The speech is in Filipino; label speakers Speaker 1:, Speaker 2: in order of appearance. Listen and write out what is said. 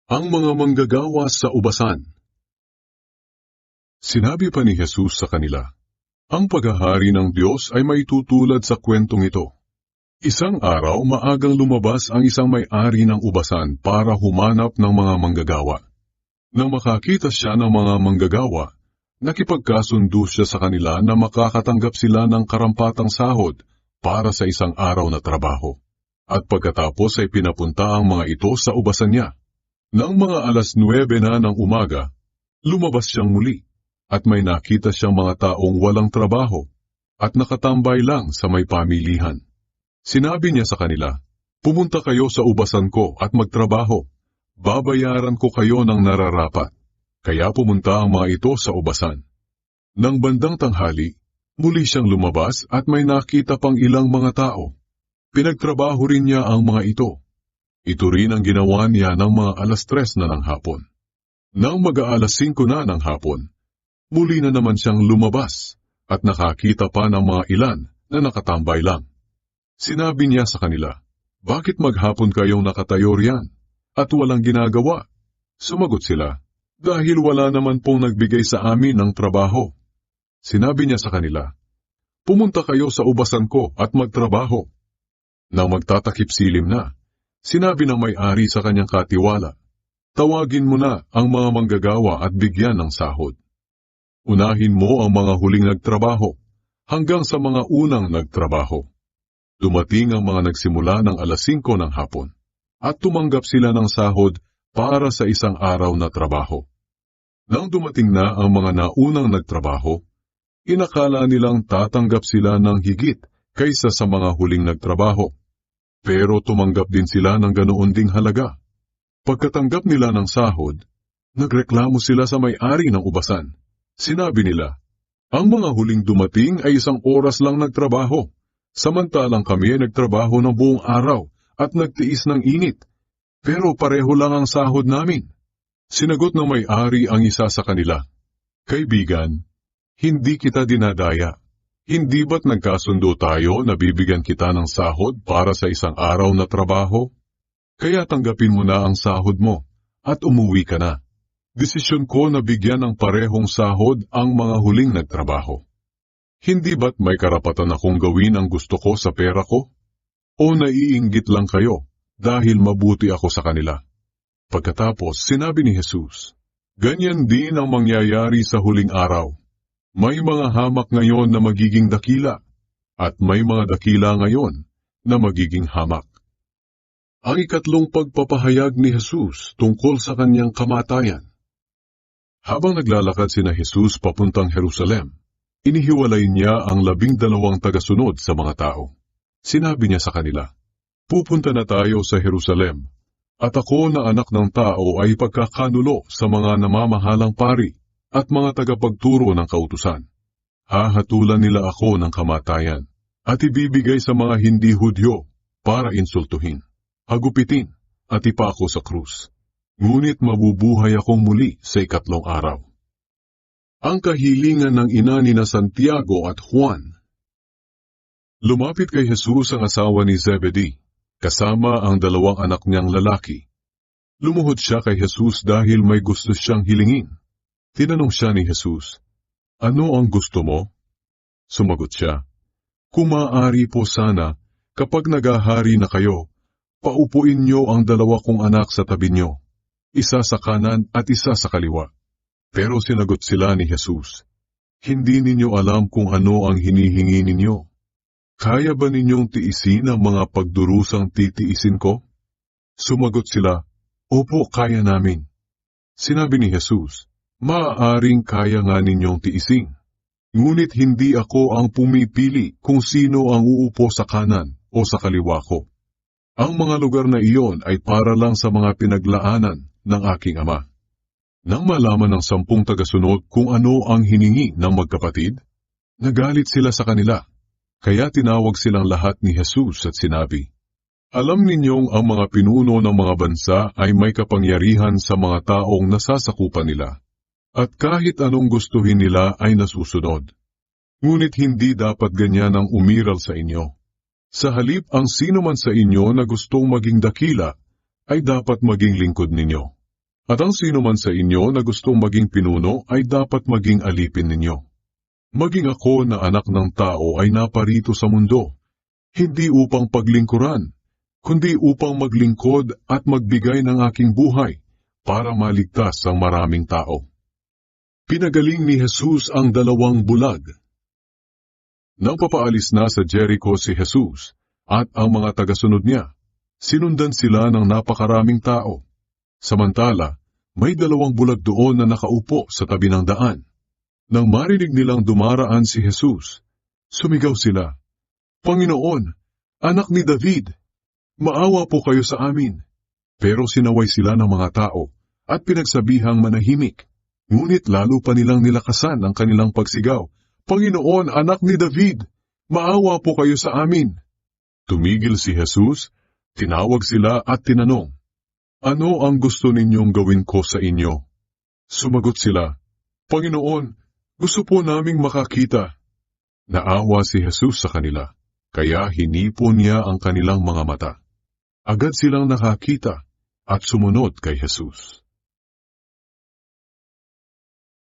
Speaker 1: Ang mga manggagawa sa ubasan. Sinabi pa ni Jesus sa kanila, ang paghahari ng Diyos ay may tutulad sa kwentong ito. Isang araw maagang lumabas ang isang may-ari ng ubasan para humanap ng mga manggagawa. Nang makakita siya ng mga manggagawa, nakipagkasundo siya sa kanila na makakatanggap sila ng karampatang sahod para sa isang araw na trabaho. At pagkatapos ay pinapunta ang mga ito sa ubasan niya. Nang mga 9:00 na ng umaga, lumabas siyang muli at may nakita siyang mga taong walang trabaho at nakatambay lang sa may pamilihan. Sinabi niya sa kanila, pumunta kayo sa ubasan ko at magtrabaho. Babayaran ko kayo ng nararapat. Kaya pumunta ang mga ito sa ubasan. Nang bandang tanghali, muli siyang lumabas at may nakita pang ilang mga tao. Pinagtrabaho rin niya ang mga ito. Ito rin ang ginawa niya ng mga 3:00 na ng hapon. Nang mag-5:00 na ng hapon, muli na naman siyang lumabas at nakakita pa ng mga ilan na nakatambay lang. Sinabi niya sa kanila, bakit maghapon kayong nakatayo riyan at walang ginagawa? Sumagot sila, dahil wala naman pong nagbigay sa amin ng trabaho. Sinabi niya sa kanila, pumunta kayo sa ubasan ko at magtrabaho. Nang magtatakip silim na, sinabi ng may-ari sa kanyang katiwala, tawagin mo na ang mga manggagawa at bigyan ng sahod. Unahin mo ang mga huling nagtrabaho hanggang sa mga unang nagtrabaho. Dumating ang mga nagsimula ng 5:00 ng hapon at tumanggap sila ng sahod para sa isang araw na trabaho. Nang dumating na ang mga naunang nagtrabaho, inakala nilang tatanggap sila ng higit kaysa sa mga huling nagtrabaho. Pero tumanggap din sila ng ganoon ding halaga. Pagkatanggap nila ng sahod, nagreklamo sila sa may-ari ng ubasan. Sinabi nila, ang mga huling dumating ay 1 oras lang nagtrabaho, samantalang kami ay nagtrabaho ng buong araw at nagtiis ng init, pero pareho lang ang sahod namin. Sinagot ng may-ari ang isa sa kanila, kaibigan, hindi kita dinadaya. Hindi ba't nagkasundo tayo na bibigyan kita ng sahod para sa isang araw na trabaho? Kaya tanggapin mo na ang sahod mo at umuwi ka na. Desisyon ko na bigyan ng parehong sahod ang mga huling nagtrabaho. Hindi ba't may karapatan akong gawin ang gusto ko sa pera ko? O naiinggit lang kayo dahil mabuti ako sa kanila? Pagkatapos sinabi ni Jesus, ganyan din ang mangyayari sa huling araw. May mga hamak ngayon na magiging dakila, at may mga dakila ngayon na magiging hamak. Ang ikatlong pagpapahayag ni Jesus tungkol sa kanyang kamatayan. Habang naglalakad sina Jesus papuntang Jerusalem, inihiwalay niya ang 12 tagasunod sa mga tao. Sinabi niya sa kanila, pupunta na tayo sa Jerusalem, at ako na anak ng tao ay pagkakanulo sa mga namamahalang pari at mga tagapagturo ng kautusan. Hahatulan nila ako ng kamatayan at ibibigay sa mga hindi Hudyo para insultuhin, hagupitin at ipako sa krus. Ngunit mabubuhay akong muli sa 3 araw. Ang kahilingan ng ina ni Santiago at Juan. Lumapit kay Jesus ang asawa ni Zebedee, kasama ang 2 anak niyang lalaki. Lumuhod siya kay Jesus dahil may gusto siyang hilingin. Tinanong siya ni Jesus, ano ang gusto mo? Sumagot siya, kung maaari po sana, kapag naghahari na kayo, paupuin niyo ang 2 kong anak sa tabi niyo, isa sa kanan at isa sa kaliwa. Pero sinagot sila ni Jesus, hindi ninyo alam kung ano ang hinihingi ninyo. Kaya ba ninyong tiisin ang mga pagdurusang titiisin ko? Sumagot sila, opo, kaya namin. Sinabi ni Jesus, maaaring kaya nga ninyong tiisin. Ngunit hindi ako ang pumipili kung sino ang uupo sa kanan o sa kaliwa ko. Ang mga lugar na iyon ay para lang sa mga pinaglaanan ng aking Ama. Nang malaman ng 10 tagasunod kung ano ang hiningi ng magkapatid, nagalit sila sa kanila. Kaya tinawag silang lahat ni Jesus at sinabi, alam ninyong ang mga pinuno ng mga bansa ay may kapangyarihan sa mga taong nasasakupan nila. At kahit anong gustuhin nila ay nasusunod. Ngunit hindi dapat ganyan ang umiral sa inyo. Sa halip, ang sino man sa inyo na gustong maging dakila, ay dapat maging lingkod ninyo. At ang sino man sa inyo na gustong maging pinuno ay dapat maging alipin ninyo. Maging ako na anak ng tao ay naparito sa mundo, hindi upang paglingkuran, kundi upang maglingkod at magbigay ng aking buhay para maligtas ang maraming tao. Pinagaling ni Jesus ang 2 bulag. Nang papaalis na sa Jericho si Jesus at ang mga tagasunod niya, sinundan sila ng napakaraming tao. Samantala, may 2 bulag doon na nakaupo sa tabi ng daan. Nang marinig nilang dumaraan si Jesus, sumigaw sila, "Panginoon, anak ni David, maawa po kayo sa amin." Pero sinaway sila ng mga tao at pinagsabihang manahimik. Ngunit lalo pa nilang nilakasan ang kanilang pagsigaw, "Panginoon, anak ni David, maawa po kayo sa amin." Tumigil si Jesus, tinawag sila at tinanong, "Ano ang gusto ninyong gawin ko sa inyo?" Sumagot sila, "Panginoon, gusto po naming makakita." Naawa si Jesus sa kanila, kaya hinipon niya ang kanilang mga mata. Agad silang nakakita at sumunod kay Jesus.